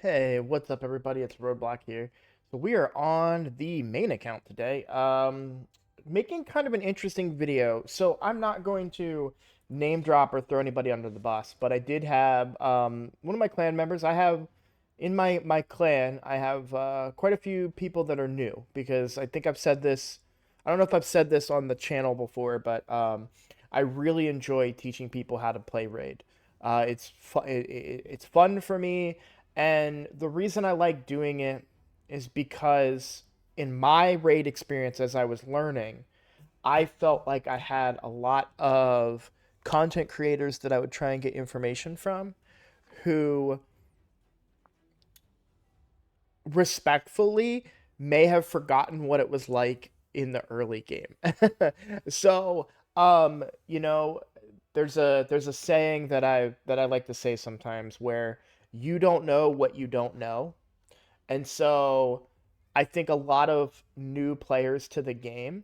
Hey, what's up, everybody? It's Roadblock here. So we are on the main account today, making kind of an interesting video. So I'm not going to name drop or throw anybody under the bus, but I did have one of my clan members. I have in my clan, I have quite a few people that are new because I think I've said this. I don't know if I've said this on the channel before, but I really enjoy teaching people how to play Raid. It's fun for me. And the reason I like doing it is because in my raid experience as I was learning, I felt like I had a lot of content creators that I would try and get information from who respectfully may have forgotten what it was like in the early game. So, you know, there's a saying that I like to say sometimes where you don't know what you don't know. And so I think a lot of new players to the game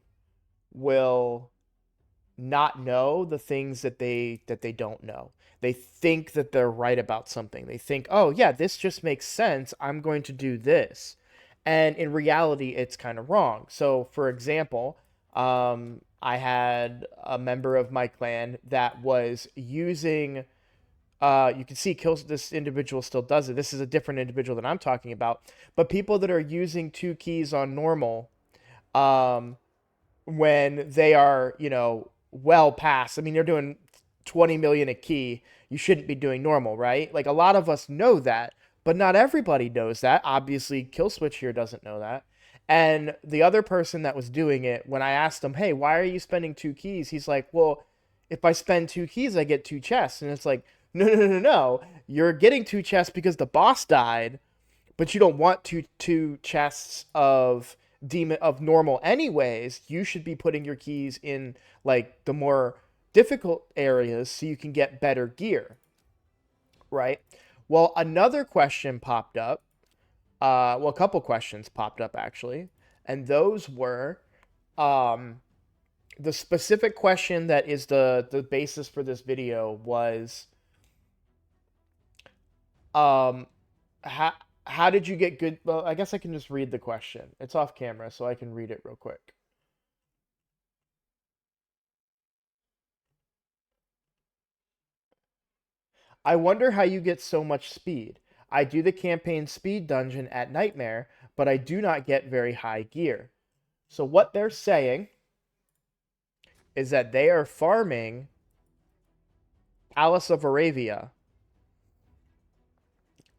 will not know the things that they don't know. They think that they're right about something. They think, "Oh, yeah, this just makes sense. I'm going to do this." And in reality, it's kind of wrong. So, for example, I had a member of my clan that was using you can see kills this individual still does it. This is a different individual that I'm talking about. But people that are using two keys on normal, um, when they are, well past. I mean, they're doing 20 million a key. You shouldn't be doing normal, right? Like a lot of us know that, but not everybody knows that. Obviously, Killswitch here doesn't know that. And the other person that was doing it, when I asked him, "Hey, why are you spending two keys?" He's like, "Well, if I spend two keys, I get two chests." And it's like, "No, no, no, no, no. You're getting two chests because the boss died, but you don't want two chests of demon of normal anyways. You should be putting your keys in like the more difficult areas so you can get better gear, right?" Well, another question popped up. Well, a couple questions popped up actually, and those were um, the specific question that is the basis for this video was um, how how did you get good? Well, I guess I can just read the question. It's off camera, so I can read it real quick. I wonder how you get so much speed. I do the campaign speed dungeon at Nightmare, but I do not get very high gear. So what they're saying is that they are farming Palace of Aravia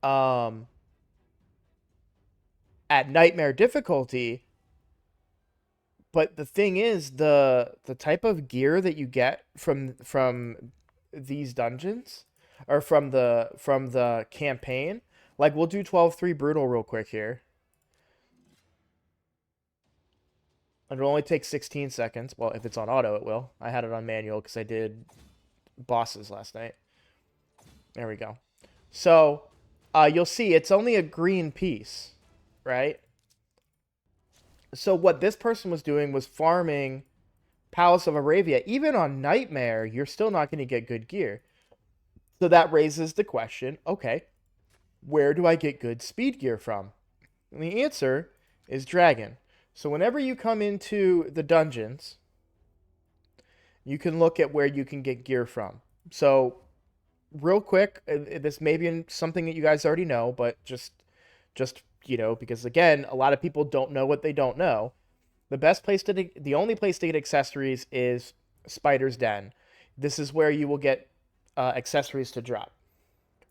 um, at Nightmare difficulty. But the thing is, the type of gear that you get from these dungeons or from the campaign, like we'll do 12-3 brutal real quick here. It'll only take 16 seconds. Well, if it's on auto, it will. I had it on manual because I did bosses last night. There we go. So, you'll see it's only a green piece, right? So what this person was doing was farming Palace of Aravia. Even on Nightmare, you're still not going to get good gear. So that raises the question, okay, where do I get good speed gear from? And the answer is Dragon. So whenever you come into the dungeons, you can look at where you can get gear from. So, real quick, this may be something that you guys already know, but just because again, a lot of people don't know what they don't know. The only place to get accessories is Spider's Den. This is where you will get accessories to drop.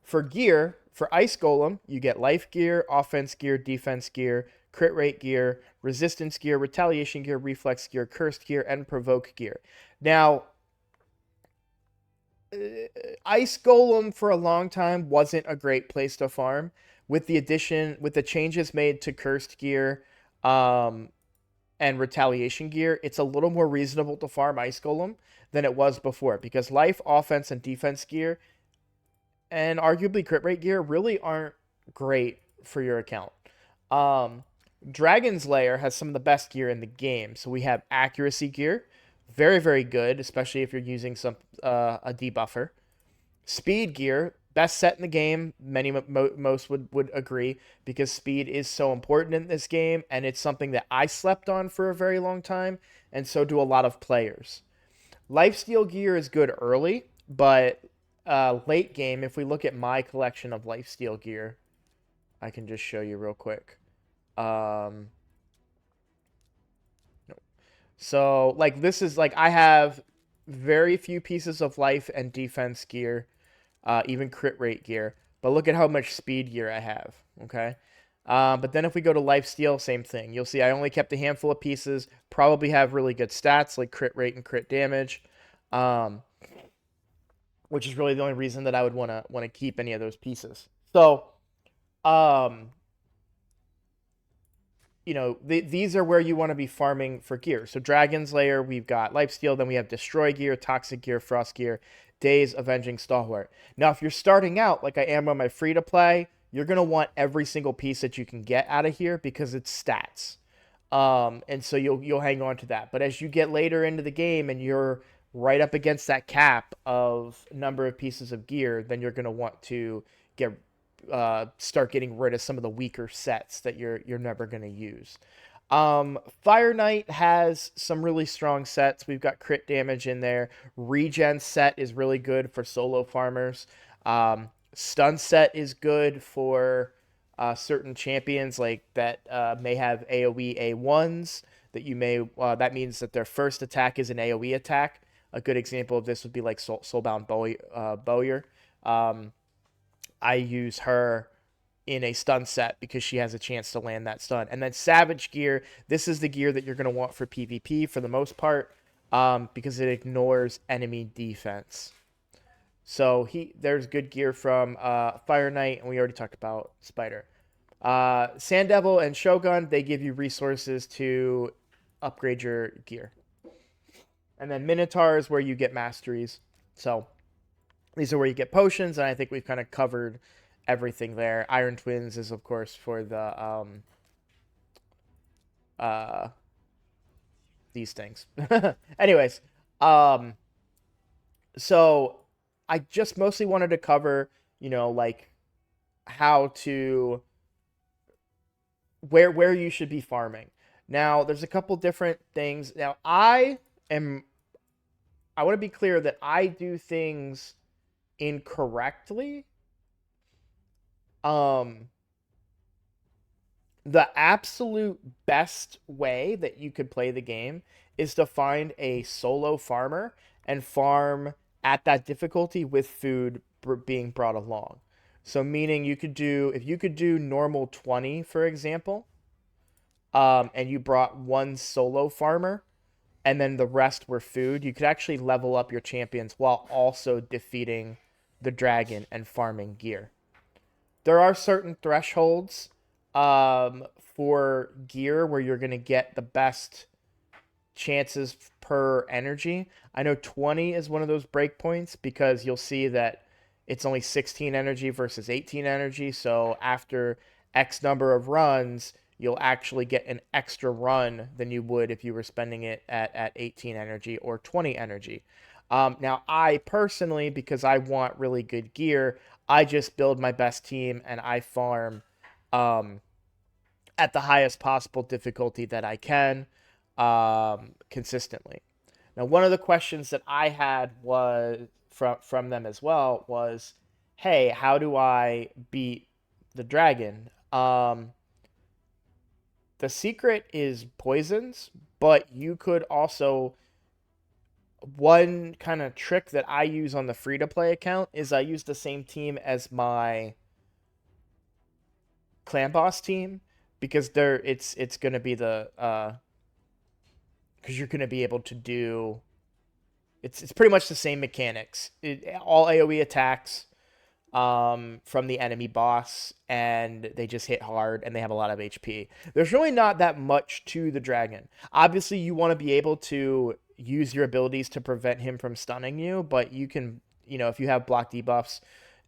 For gear, for Ice Golem, you get life gear, offense gear, defense gear, crit rate gear, resistance gear, retaliation gear, reflex gear, cursed gear, and provoke gear. Now, Ice Golem for a long time wasn't a great place to farm. With the changes made to cursed gear, and retaliation gear, it's a little more reasonable to farm Ice Golem than it was before because life, offense, and defense gear and arguably crit rate gear really aren't great for your account. Um, Dragon's Lair has some of the best gear in the game. So we have accuracy gear, very very good, especially if you're using some a debuffer. Speed gear, Best set in the game. Most would agree because speed is so important in this game, and it's something that I slept on for a very long time, and so do a lot of players. Lifesteal gear is good early, but late game, if we look at my collection of lifesteal gear, I can just show you real quick. Um, so like this is like I have very few pieces of life and defense gear, even crit rate gear. But look at how much speed gear I have. Okay. But then if we go to lifesteal, same thing. You'll see I only kept a handful of pieces. Probably have really good stats like crit rate and crit damage, um, which is really the only reason that I would want to keep any of those pieces. So, um, these are where you want to be farming for gear. So Dragon's Lair, we've got Lifesteal, then we have Destroy Gear, Toxic Gear, Frost Gear, Days, Avenging Stalwart. Now, if you're starting out like I am on my free-to-play, you're going to want every single piece that you can get out of here because it's stats. And so you'll hang on to that. But as you get later into the game and you're right up against that cap of number of pieces of gear, then you're going to want to get start getting rid of some of the weaker sets that you're never going to use. Fire Knight has some really strong sets. We've got crit damage in there. Regen set is really good for solo farmers. Stun set is good for certain champions like that may have AoE A1s that you may that means that their first attack is an AoE attack. A good example of this would be like Soulbound Bowyer. I use her in a stun set because she has a chance to land that stun. And then Savage Gear, this is the gear that you're going to want for PvP for the most part, because it ignores enemy defense. So there's good gear from Fire Knight, and we already talked about Spider. Sand Devil and Shogun, they give you resources to upgrade your gear. And then Minotaur is where you get masteries. So these are where you get potions, and I think we've kind of covered everything there. Iron Twins is, of course, for the uh, these things. Anyways, so I just mostly wanted to cover, like how to where you should be farming. Now, there's a couple different things. Now, I want to be clear that I do things incorrectly. The absolute best way that you could play the game is to find a solo farmer and farm at that difficulty with food being brought along. So meaning if you could do normal 20, for example, and you brought one solo farmer and then the rest were food, you could actually level up your champions while also defeating the dragon and farming gear. There are certain thresholds for gear where you're going to get the best chances per energy. I know 20 is one of those breakpoints because you'll see that it's only 16 energy versus 18 energy. So after X number of runs, you'll actually get an extra run than you would if you were spending it at 18 energy or 20 energy. Now, I personally, because I want really good gear, I just build my best team and I farm at the highest possible difficulty that I can consistently. Now, one of the questions that I had was from them as well was, hey, how do I beat the dragon? The secret is poisons, but you could also one kind of trick that I use on the free to play account is I use the same team as my clan boss team because it's going to be the because you're going to be able to do it's pretty much the same mechanics. All AoE attacks from the enemy boss, and they just hit hard, and they have a lot of HP. There's really not that much to the dragon. Obviously, you want to be able to use your abilities to prevent him from stunning you, but you can, if you have block debuffs,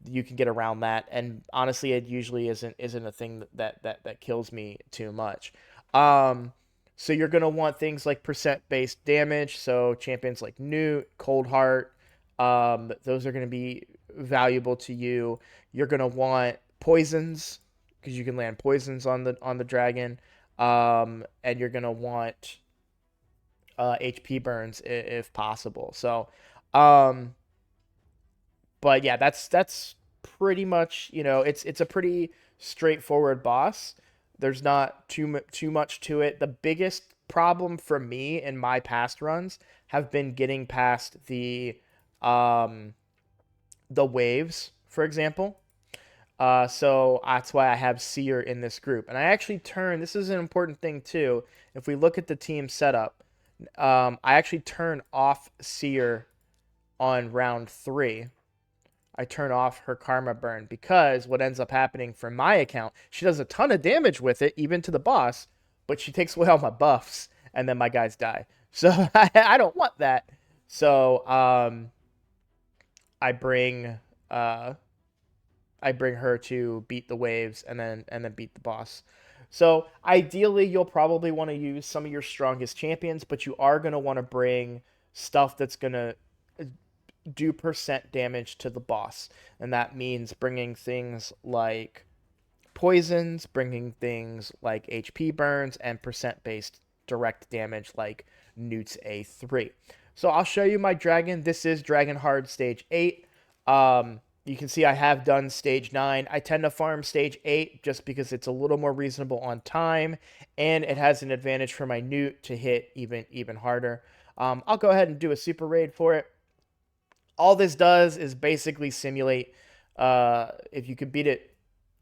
you can get around that. And honestly, it usually isn't a thing that kills me too much. So you're gonna want things like percent based damage. So champions like Newt, Cold Heart, those are gonna be valuable to you. You're gonna want poisons because you can land poisons on the dragon, and you're gonna want HP burns if possible. So, um, but yeah, that's pretty much, it's a pretty straightforward boss. There's not too much to it. The biggest problem for me in my past runs have been getting past um the waves, for example. So that's why I have Seer in this group. And I actually this is an important thing too. If we look at the team setup, I actually turn off Seer on round 3. I turn off her Karma Burn because what ends up happening for my account, she does a ton of damage with it, even to the boss, but she takes away all my buffs, and then my guys die. So I don't want that. So I bring uh, I bring her to beat the waves and then beat the boss. So ideally, you'll probably want to use some of your strongest champions, but you are going to want to bring stuff that's going to do percent damage to the boss. And that means bringing things like poisons, bringing things like HP burns, and percent based direct damage like Newt's A3. So I'll show you my dragon. This is Dragon Hard Stage 8. You can see I have done Stage 9. I tend to farm Stage 8 just because it's a little more reasonable on time, and it has an advantage for my Newt to hit even harder. I'll go ahead and do a super raid for it. All this does is basically simulate, if you could beat it,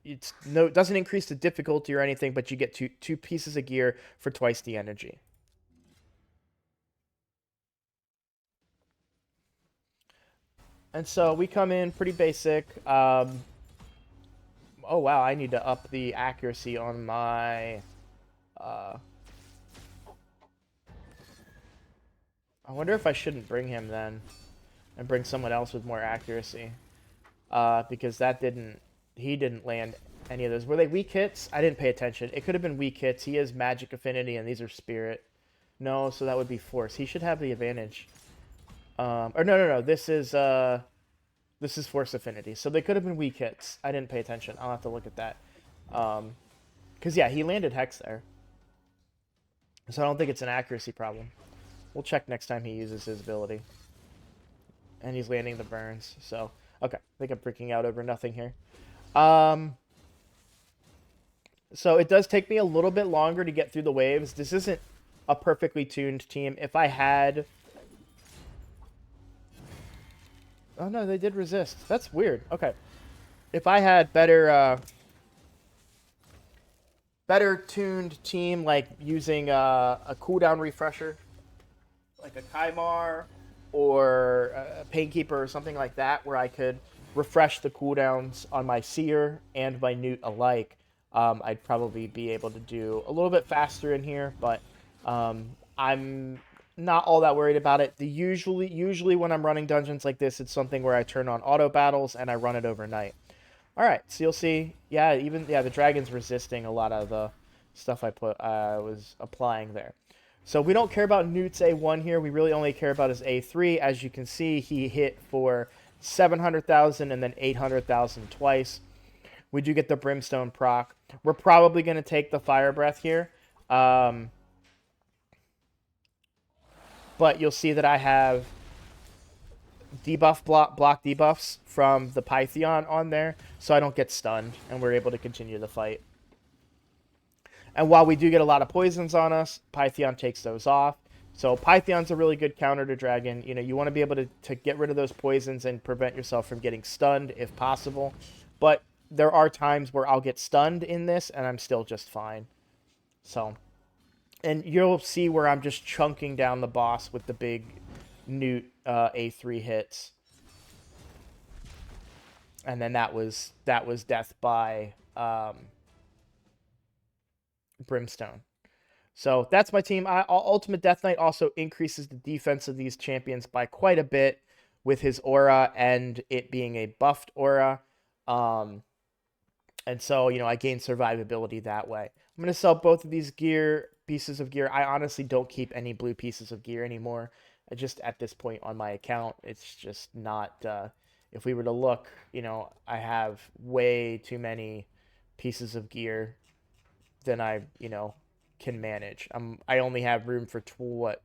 it doesn't increase the difficulty or anything, but you get two pieces of gear for twice the energy. And so we come in pretty basic. Oh wow, I need to up the accuracy on my. I wonder if I shouldn't bring him then, and bring someone else with more accuracy, because he didn't land any of those. Were they weak hits? I didn't pay attention. It could have been weak hits. He has magic affinity, and these are spirit. No, so that would be force. He should have the advantage. Or no. This is force affinity. So they could have been weak hits. I didn't pay attention. I'll have to look at that. Because yeah, he landed hex there. So I don't think it's an accuracy problem. We'll check next time he uses his ability. And he's landing the burns. So okay, I think I'm freaking out over nothing here. So it does take me a little bit longer to get through the waves. This isn't a perfectly tuned team. If I had... Oh no, they did resist. That's weird. Okay. If I had better tuned team, like using a cooldown refresher, like a Kymar or a Painkeeper or something like that, where I could refresh the cooldowns on my Seer and my Newt alike, I'd probably be able to do a little bit faster in here, but I'm not all that worried about it. Usually when I'm running dungeons like this, it's something where I turn on auto battles and I run it overnight. All right, so you'll see, the dragon's resisting a lot of the stuff I was applying there. So we don't care about Newt's A1 here. We really only care about his A3. As you can see, he hit for 700,000 and then 800,000 twice. We do get the Brimstone proc. We're probably going to take the Fire Breath here. But you'll see that I have debuff block debuffs from the Pythion on there, so I don't get stunned, and we're able to continue the fight. And while we do get a lot of poisons on us, Pythion takes those off. So Pythion's a really good counter to Dragon. You want to be able to get rid of those poisons and prevent yourself from getting stunned if possible. But there are times where I'll get stunned in this, and I'm still just fine. So, and you'll see where I'm just chunking down the boss with the big Newt A3 hits. And then that was death by Brimstone. So that's my team. Ultimate Death Knight also increases the defense of these champions by quite a bit with his aura and it being a buffed aura. And so, I gain survivability that way. I'm going to sell both of these pieces of gear. I honestly don't keep any blue pieces of gear anymore. Just at this point on my account, it's just not if we were to look, I have way too many pieces of gear than I, can manage. I only have room for 12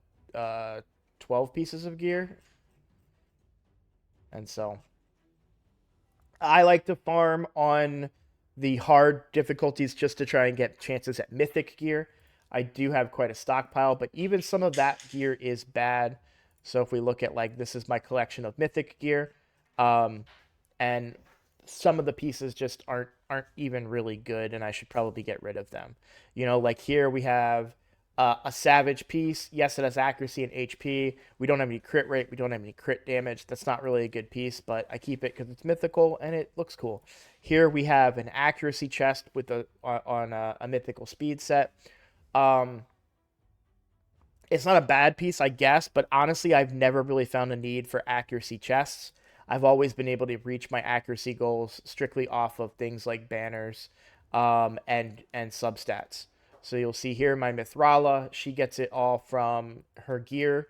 pieces of gear, and so I like to farm on the hard difficulties just to try and get chances at mythic gear. I do have quite a stockpile, but even some of that gear is bad. So if we look at like this is my collection of mythic gear, um, and some of the pieces just aren't even really good, and I should probably get rid of them. Like here we have a savage piece. Yes, it has accuracy and HP. We don't have any crit rate. We don't have any crit damage. That's not really a good piece, but I keep it because it's mythical and it looks cool. Here we have an accuracy chest with a mythical speed set. Um, it's not a bad piece, I guess, but honestly, I've never really found a need for accuracy chests. I've always been able to reach my accuracy goals strictly off of things like banners, and substats. So you'll see here my Mithrala, she gets it all from her gear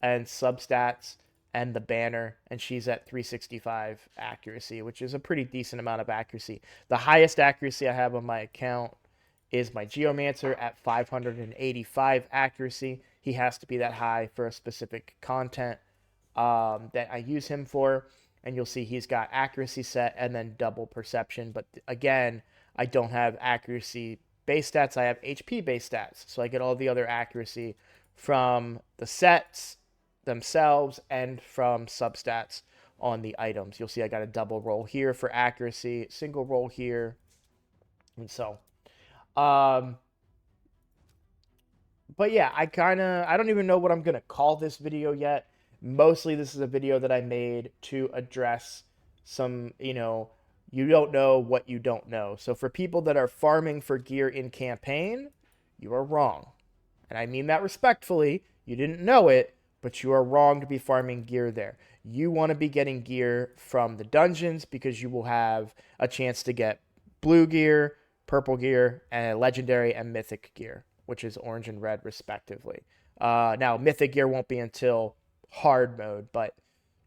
and substats and the banner, and she's at 365 accuracy, which is a pretty decent amount of accuracy. The highest accuracy I have on my account is my Geomancer at 585 accuracy. He has to be that high for a specific content that I use him for. And you'll see he's got accuracy set and then double perception. But again, I don't have accuracy base stats. I have HP base stats. So I get all the other accuracy from the sets themselves and from substats on the items. You'll see I got a double roll here for accuracy, single roll here. And so um, but yeah, I don't even know what I'm gonna call this video yet. Mostly, this is a video that I made to address some, you don't know what you don't know. So for people that are farming for gear in campaign, you are wrong, and I mean that respectfully. You didn't know it, but you are wrong to be farming gear there. You want to be getting gear from the dungeons because you will have a chance to get blue gear, purple gear, and legendary and mythic gear, which is orange and red respectively. Now, mythic gear won't be until hard mode, but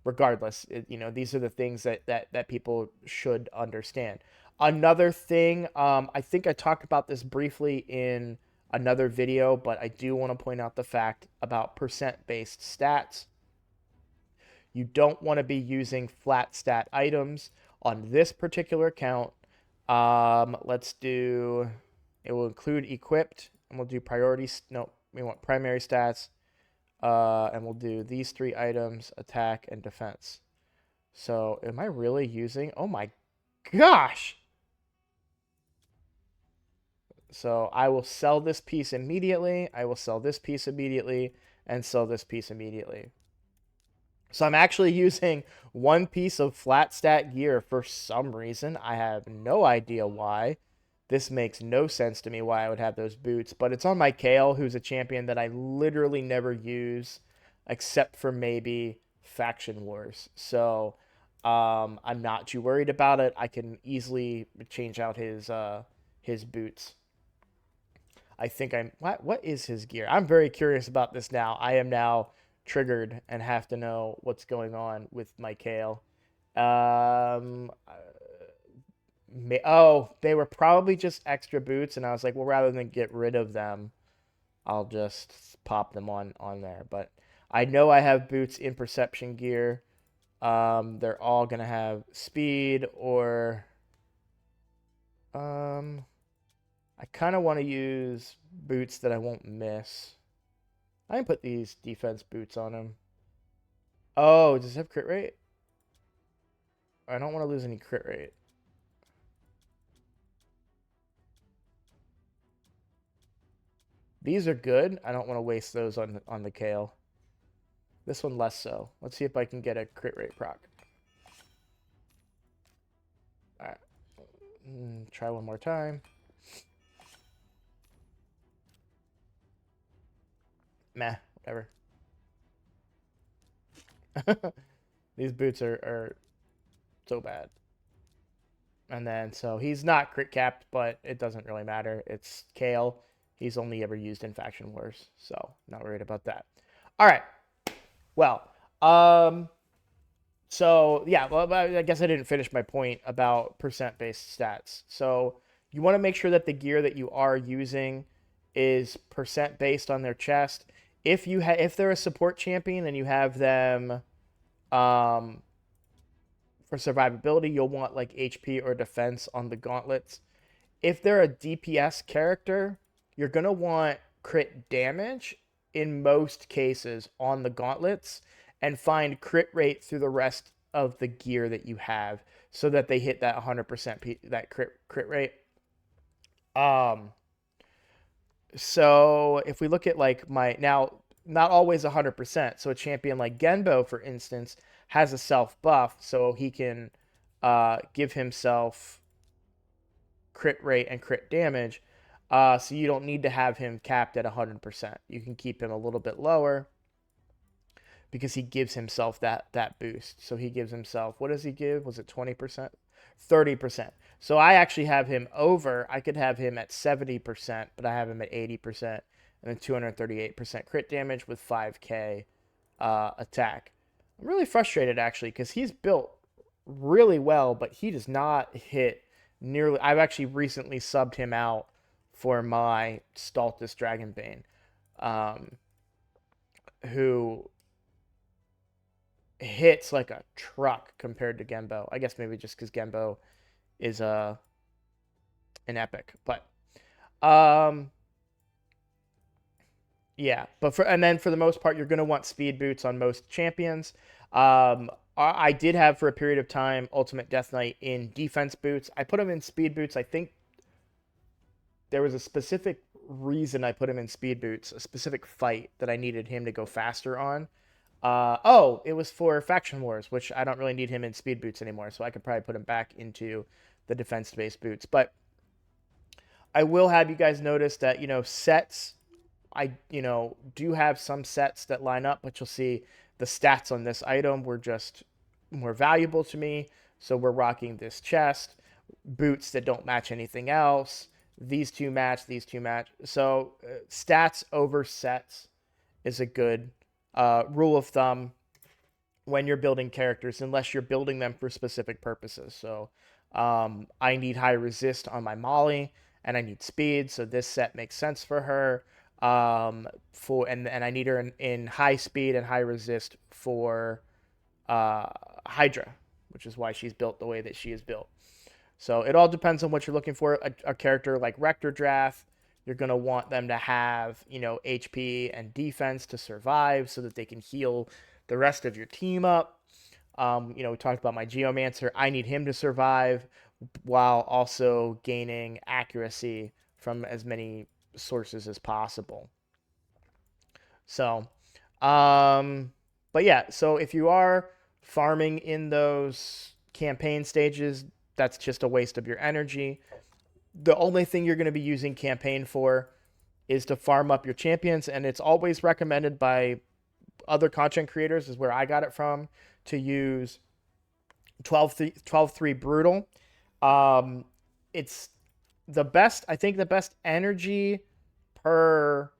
regardless, these are the things that people should understand. Another thing, I think I talked about this briefly in another video, but I do want to point out the fact about percent-based stats. You don't want to be using flat stat items on this particular account. Let's do, it will include equipped, and we'll do priorities. No, we want primary stats. And we'll do these 3 items, attack and defense. So am I really using, oh my gosh. So I will sell this piece immediately. I will sell this piece immediately and sell this piece immediately. So I'm actually using one piece of flat stat gear for some reason. I have no idea why. This makes no sense to me why I would have those boots, but it's on my Kayle, who's a champion that I literally never use except for maybe Faction Wars. So I'm not too worried about it. I can easily change out his boots. I think what is his gear? I'm very curious about this now. I am now triggered and have to know what's going on with my Kayle. They were probably just extra boots, and I was like, well, rather than get rid of them, I'll just pop them on there. But I know I have boots in perception gear. They're all gonna have speed or I kind of want to use boots that I won't miss. I can put these defense boots on him. Oh, does it have crit rate? I don't want to lose any crit rate. These are good. I don't want to waste those on the Kayle. This one less so. Let's see if I can get a crit rate proc. Alright. Try one more time. Meh, whatever. These boots are so bad. And then, so he's not crit capped, but it doesn't really matter. It's Kayle. He's only ever used in Faction Wars, so not worried about that. All right. Well, So yeah, well, I guess I didn't finish my point about percent based stats. So you want to make sure that the gear that you are using is percent based on their chest. If they're a support champion and you have them um, for survivability, you'll want like HP or defense on the gauntlets. If they're a DPS character, you're gonna want crit damage in most cases on the gauntlets and find crit rate through the rest of the gear that you have so that they hit that 100% that crit rate. Um so if we look at like my now not always 100%. So a champion like Genbo for instance has a self buff so he can give himself crit rate and crit damage. So you don't need to have him capped at 100%. You can keep him a little bit lower because he gives himself that boost. So he gives himself, what does he give? Was it 20%? 30%. So I actually have him over. I could have him at 70%, but I have him at 80% and then 238% crit damage with 5k attack. I'm really frustrated actually because he's built really well, but he does not hit nearly. I've actually recently subbed him out for my Stultus Dragonbane, um, who hits like a truck compared to Genbo. I guess maybe just because Genbo is an epic, but um, yeah. But for the most part, you're gonna want speed boots on most champions. I did have for a period of time Ultimate Death Knight in defense boots. I put him in speed boots. I think there was a specific reason I put him in speed boots, a specific fight that I needed him to go faster on. It was for Faction Wars, which I don't really need him in speed boots anymore, so I could probably put him back into the defense-based boots. But I will have you guys notice that, sets, do have some sets that line up, but you'll see the stats on this item were just more valuable to me. So we're rocking this chest, boots that don't match anything else. These two match, these two match. So stats over sets is a good rule of thumb when you're building characters, unless you're building them for specific purposes. So I need high resist on my Molly, and I need speed, so this set makes sense for her. And I need her in high speed and high resist for uh, Hydra, which is why she's built the way that she is built. So it all depends on what you're looking for. A character like Rector Draft, you're going to want them to have, HP and defense to survive so that they can heal the rest of your team up. We talked about my Geomancer. I need him to survive while also gaining accuracy from as many sources as possible. So, but yeah, so if you are farming in those campaign stages, that's just a waste of your energy. The only thing you're going to be using campaign for is to farm up your champions, and it's always recommended by other content creators, is where I got it from, to use 12-3 brutal. It's the best, I think the best energy per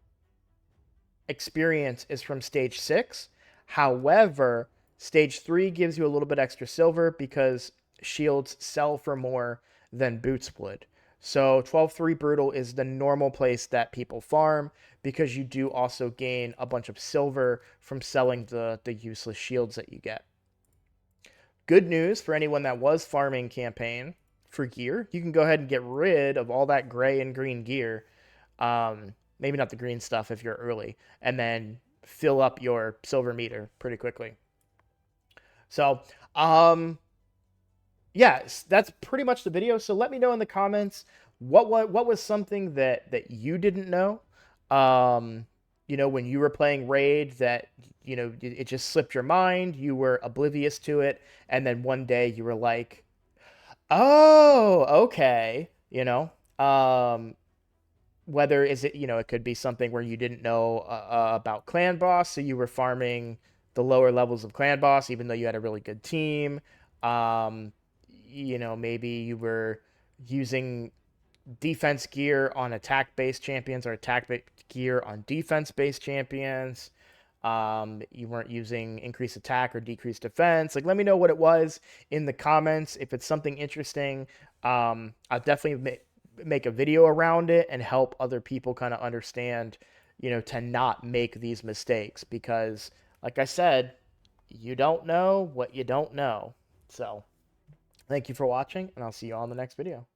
experience is from stage 6. However, stage 3 gives you a little bit extra silver because shields sell for more than boots would. So 12-3 brutal is the normal place that people farm because you do also gain a bunch of silver from selling the useless shields that you get. Good news for anyone that was farming campaign for gear, you can go ahead and get rid of all that gray and green gear. Maybe not the green stuff if you're early, and then fill up your silver meter pretty quickly. So, yes, that's pretty much the video. So let me know in the comments what was something that you didn't know. When you were playing Raid that it just slipped your mind, you were oblivious to it, and then one day you were like, "Oh, okay." Whether is it it could be something where you didn't know about Clan Boss, so you were farming the lower levels of Clan Boss even though you had a really good team. um Maybe you were using defense gear on attack based champions or attack gear on defense based champions. You weren't using increased attack or decreased defense. Like, let me know what it was in the comments. If it's something interesting, I'll definitely make a video around it and help other people kind of understand, to not make these mistakes because, like I said, you don't know what you don't know. So, thank you for watching, and I'll see you on the next video.